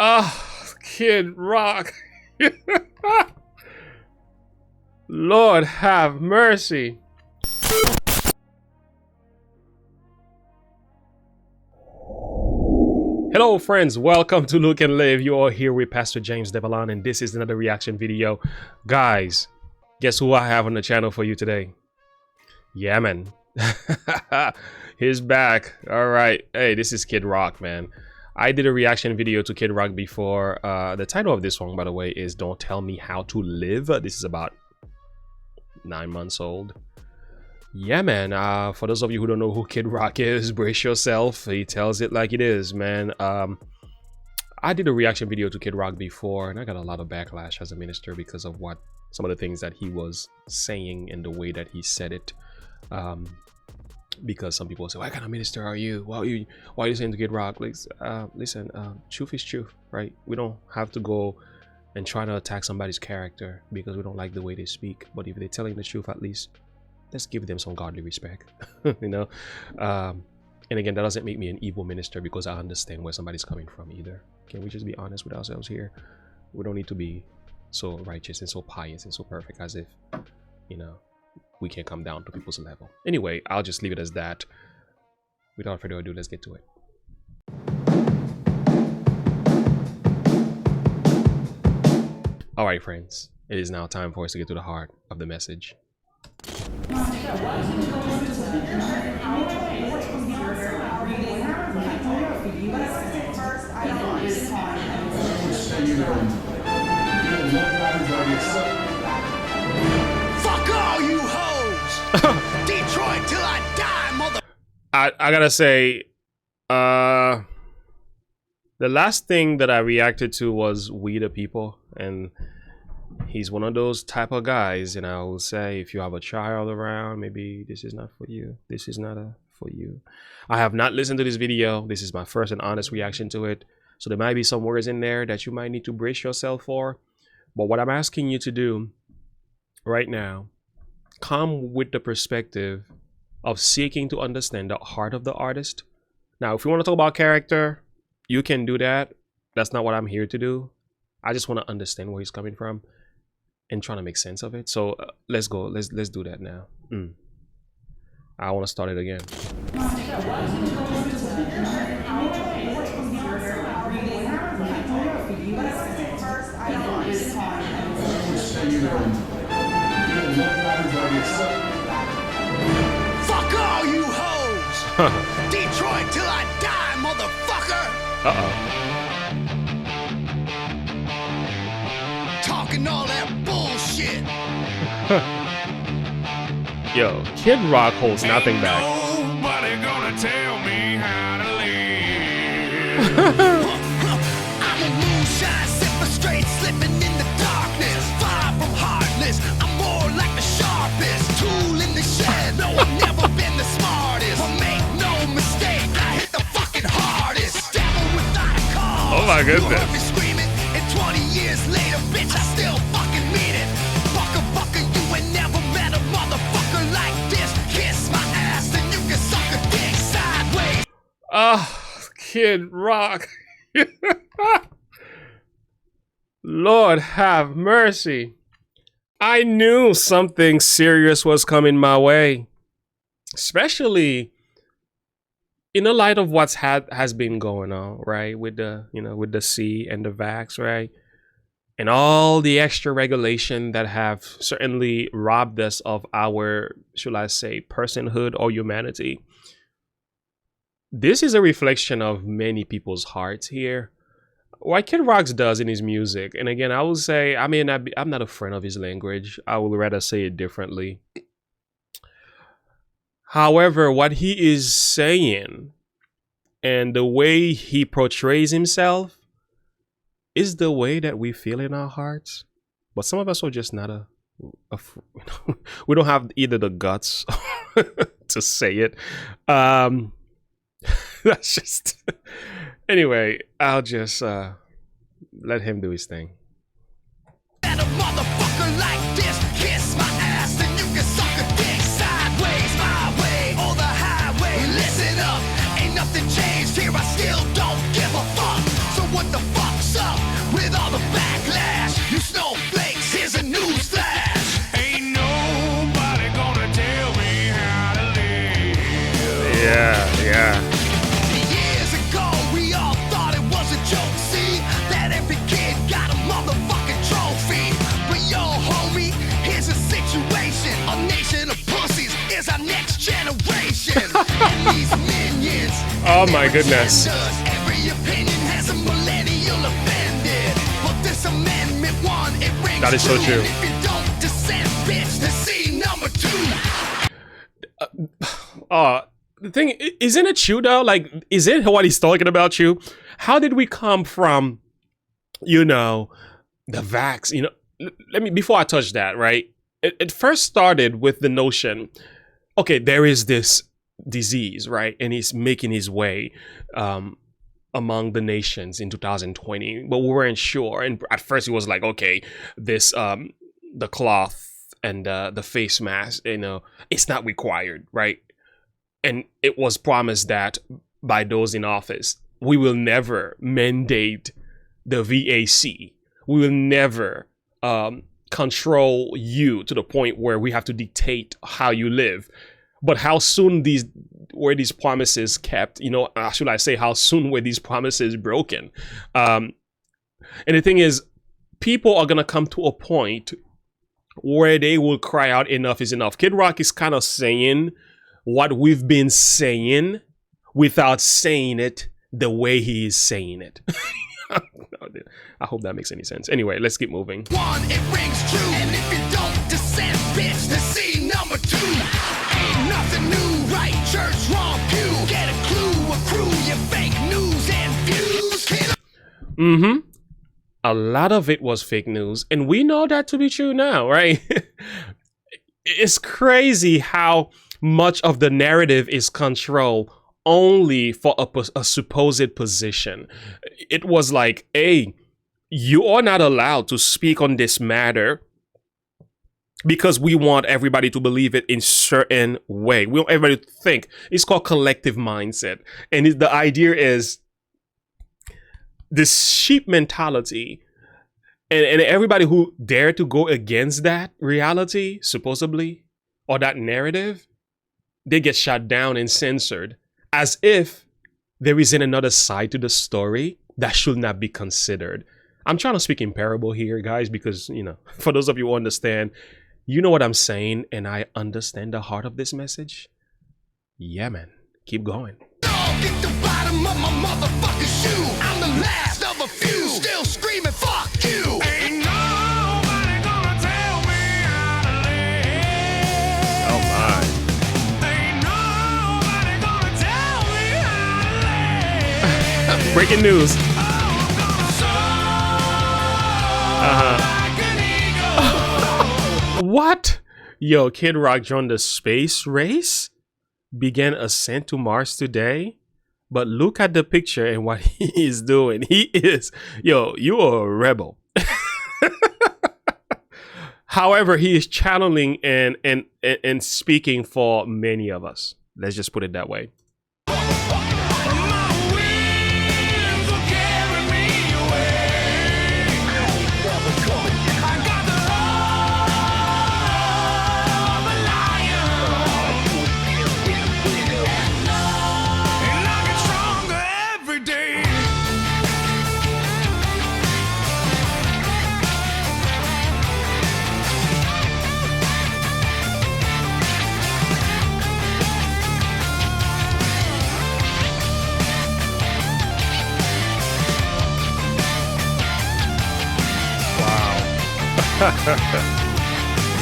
Ah, Kid Rock. Lord have mercy. Hello friends, welcome to Look and Live. You are here with Pastor James Devallon, and this is another reaction video. Guys, guess who I have on the channel for you today? Yeah, man. He's back. All right. Hey, this is Kid Rock, man. I did a reaction video to Kid Rock before. The title of this song, by the way, is Don't Tell Me How to Live. This is about 9 months old. Yeah, man. For those of you who don't know who Kid Rock is, brace yourself. He tells it like it is, man. I did a reaction video to Kid Rock before, and I got a lot of backlash as a minister because of some of the things that he was saying and the way that he said it. Because some people say, what kind of minister are you? Why are you saying to Kid Rock? Like, listen, truth is truth, right? We don't have to go and try to attack somebody's character because we don't like the way they speak. But if they're telling the truth, at least let's give them some godly respect. You know. And again, that doesn't make me an evil minister because I understand where somebody's coming from either. Can we just be honest with ourselves here? We don't need to be so righteous and so pious and so perfect as if, you know, we can't come down to people's level. Anyway, I'll just leave it as that. Without further ado, let's get to it. All right, friends, it is now time for us to get to the heart of the message. Detroit till I die, mother. I gotta say, the last thing that I reacted to was We the People, and he's one of those type of guys, and I will say, if you have a child around, maybe this is not for you. This is not for you. I have not listened to this video. This is my first and honest reaction to it, so there might be some words in there that you might need to brace yourself for. But what I'm asking you to do right now, come with the perspective of seeking to understand the heart of the artist. Now, if you want to talk about character, you can do that. That's not what I'm here to do. I just want to understand where he's coming from and trying to make sense of it. So let's go. Let's do that now. I want to start it again. Fuck all you hoes. Detroit till I die, motherfucker. Talking all that bullshit. Yo, Kid Rock holds nothing back. Nobody gonna tell me how to live. I'm a moonshine sipper, straight slipping in the darkness. Far from heartless, I'm more like the sharpest tool in the shed. No, I've never been the smartest, but make no mistake, I hit the fucking hardest. Devil without a cause. Oh my goodness. You heard me screaming, and 20 years later, bitch, I still fucking mean it. Fucker, you ain't never met a motherfucker like this. Kiss my ass and you can suck a dick sideways. Kid Rock. Lord have mercy. I knew something serious was coming my way, especially in the light of what's has been going on, right? With the, you know, with the C and the vax, right? And all the extra regulation that have certainly robbed us of our, should I say, personhood or humanity. This is a reflection of many people's hearts here. What Kid Rock does in his music, and again, I will say, I'm not a friend of his language. I would rather say it differently. However, what he is saying and the way he portrays himself is the way that we feel in our hearts. But some of us are just not we don't have either the guts to say it. That's just anyway, I'll just let him do his thing. And a motherfucker like this, kiss my ass and you can suck a dick sideways, my way or the highway. Listen up, ain't nothing changed here, I still don't give a fuck. So what the fuck's Oh my goodness. Every opinion has a millennial offended. But this amendment one, it rings That is so true. If you don't dissent, bitch, the C number 2. The thing, isn't it true though? Like, is it what he's talking about true? How did we come from, you know, the vax? You know, let me, before I touch that, right? It first started with the notion, okay, there is this disease, right? And he's making his way among the nations in 2020, but we weren't sure. And at first it was like, okay, this, the cloth and the face mask, you know, it's not required, right? And it was promised that by those in office, we will never mandate the VAC. We will never control you to the point where we have to dictate how you live. But how soon were these promises kept? You know, should I say, how soon were these promises broken? And the thing is, people are gonna come to a point where they will cry out, enough is enough. Kid Rock is kind of saying what we've been saying without saying it the way he is saying it. I hope that makes any sense. Anyway, let's keep moving. One, it rings true. And if you don't dissent, bitch, the C number 2. Ain't nothing new, right? Church, wrong pew. Get a clue, accrue your fake news and views. A lot of it was fake news, and we know that to be true now, right? It's crazy how much of the narrative is controlled only for a supposed position. It was like, hey, you are not allowed to speak on this matter because we want everybody to believe it in certain way. We want everybody to think. It's called collective mindset. And the idea is this sheep mentality. And everybody who dare to go against that reality, supposedly, or that narrative, they get shut down and censored, as if there isn't another side to the story that should not be considered. I'm trying to speak in parable here, guys, because, you know, for those of you who understand, you know what I'm saying, and I understand the heart of this message. Yeah, man. Keep going. Get the bottom of my motherfucking shoe. I'm the last of a few, still screaming, fuck you. Ain't nobody gonna tell me how to live. Oh, my. Ain't nobody gonna tell me how to live. Breaking news. I'm gonna soar like an eagle. What? Yo, Kid Rock joined the space race? Began ascent to Mars today? But look at the picture and what he is doing. He is, yo, you are a rebel. However, he is channeling and speaking for many of us. Let's just put it that way. My wings will carry me away. I got the heart of a lion, and I get stronger every day.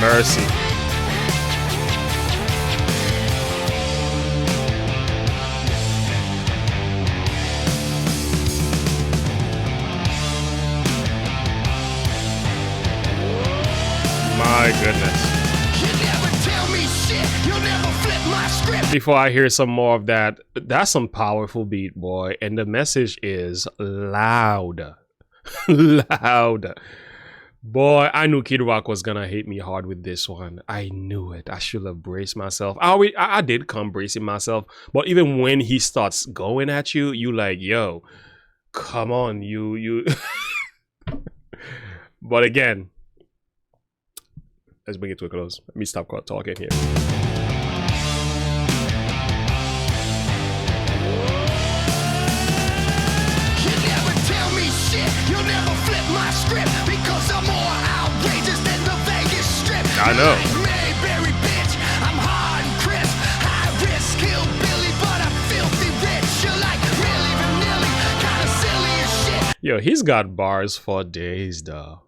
Mercy. My goodness. You never tell me shit. You'll never flip my script. Before I hear some more of that, that's some powerful beat, boy. And the message is loud. Loud. Boy, I knew Kid Rock was gonna hate me hard with this one. I knew it. I should have braced myself. I did come bracing myself. But even when he starts going at you, you like, yo, come on, you. But again, let's bring it to a close. Let me stop talking here. You never tell me shit. You'll never flip my script because I'm more outrageous than the Vegas Strip. I know. Mayberry bitch. I'm hard and crisp. High risk hillbilly, but I'm filthy rich. You Yo, he's got bars for days, though.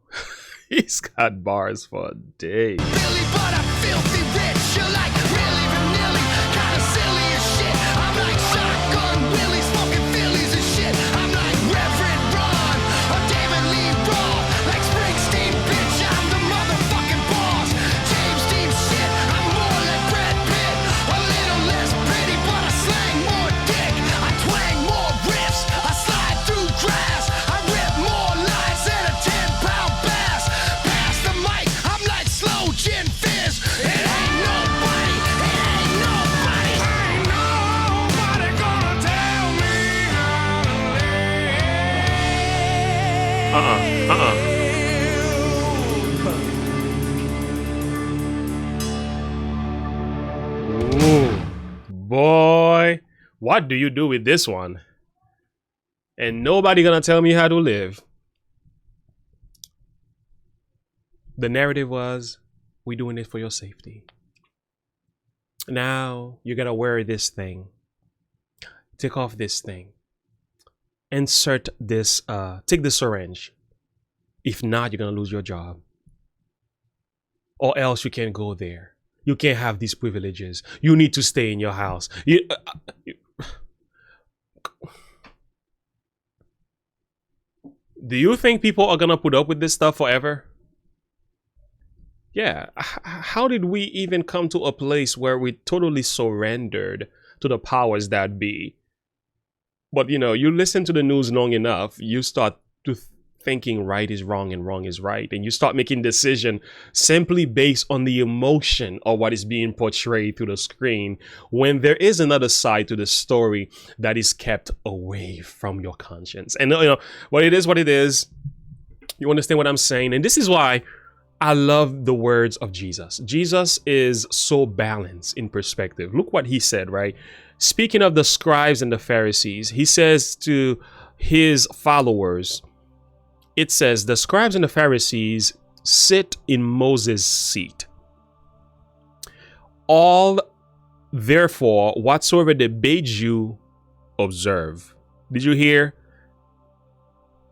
He's got bars for days. Billy, but I'm filthy rich. You're like really vanilly, kind of silly as shit. I'm like shotgun Willie, smoking Phillies and shit. I'm like Reverend Ron or David Lee Roth, like Springsteen, bitch. I'm the motherfucking boss. James Dean shit. I'm more like Brad Pitt, a little less pretty, but I slang more dick. I twang more riffs. I slide through grass. I rip more lines than a 10-pound bass. Pass the mic. I'm like slow gin fizz. It ain't nobody. It ain't nobody. Ain't nobody gonna tell me how to live. Ooh, boy, what do you do with this one? And nobody gonna tell me how to live. The narrative was, we doing it for your safety. Now you gotta wear this thing. Take off this thing. Insert this, take the syringe. If not, you're gonna lose your job. Or else you can't go there. You can't have these privileges. You need to stay in your house. Do you think people are gonna put up with this stuff forever? Yeah. How did we even come to a place where we totally surrendered to the powers that be? But you know, you listen to the news long enough, you start to thinking right is wrong and wrong is right, and you start making decision simply based on the emotion of what is being portrayed through the screen, when there is another side to the story that is kept away from your conscience. And you know what it is. You understand what I'm saying? And this is why I love the words of Jesus. Jesus is so balanced in perspective. Look what he said, right? Speaking of the scribes and the Pharisees, he says to his followers, it says, the scribes and the Pharisees sit in Moses' seat. All, therefore, whatsoever they bade you, observe. Did you hear?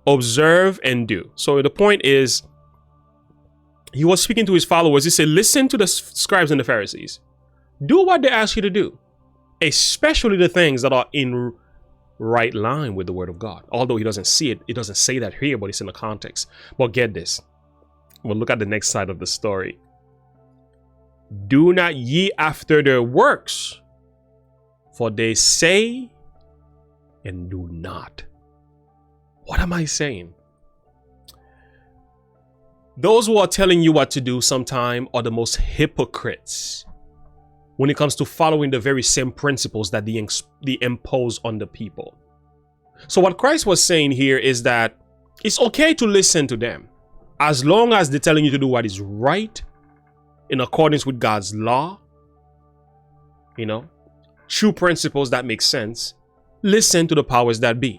Observe and do. So the point is, he was speaking to his followers. He said, listen to the scribes and the Pharisees. Do what they ask you to do, especially the things that are in right line with the word of God. Although he doesn't see it, it doesn't say that here, but it's in the context. But get this. We'll look at the next side of the story. Do not ye after their works, for they say and do not. What am I saying? Those who are telling you what to do sometime are the most hypocrites when it comes to following the very same principles that they impose on the people. So what Christ was saying here is that it's okay to listen to them as long as they're telling you to do what is right in accordance with God's law. You know, true principles that make sense. Listen to the powers that be,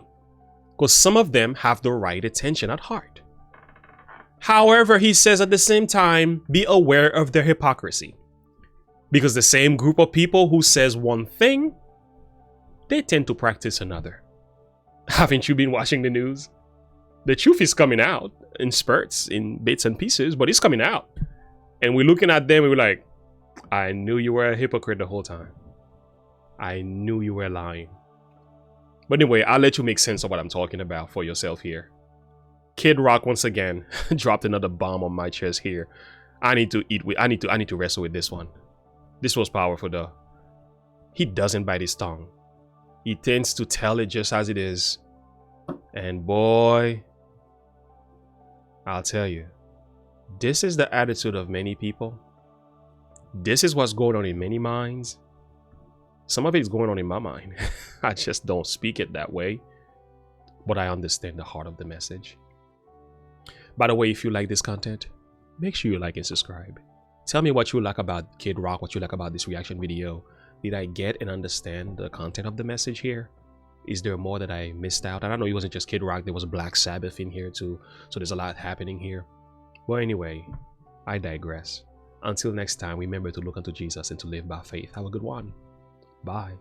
because some of them have the right intention at heart. However, he says at the same time, be aware of their hypocrisy. Because the same group of people who says one thing, they tend to practice another. Haven't you been watching the news? The truth is coming out in spurts, in bits and pieces, but it's coming out. And we're looking at them and we're like, I knew you were a hypocrite the whole time. I knew you were lying. But anyway, I'll let you make sense of what I'm talking about for yourself here. Kid Rock once again dropped another bomb on my chest here. I need to wrestle with this one. This was powerful though. He doesn't bite his tongue. He tends to tell it just as it is. And boy, I'll tell you, this is the attitude of many people. This is what's going on in many minds. Some of it is going on in my mind. I just don't speak it that way. But I understand the heart of the message. By the way, if you like this content, make sure you like and subscribe. Tell me what you like about Kid Rock, what you like about this reaction video. Did I get and understand the content of the message here? Is there more that I missed out? And I know it wasn't just Kid Rock, there was Black Sabbath in here too. So there's a lot happening here. But anyway, I digress. Until next time, remember to look unto Jesus and to live by faith. Have a good one. Bye.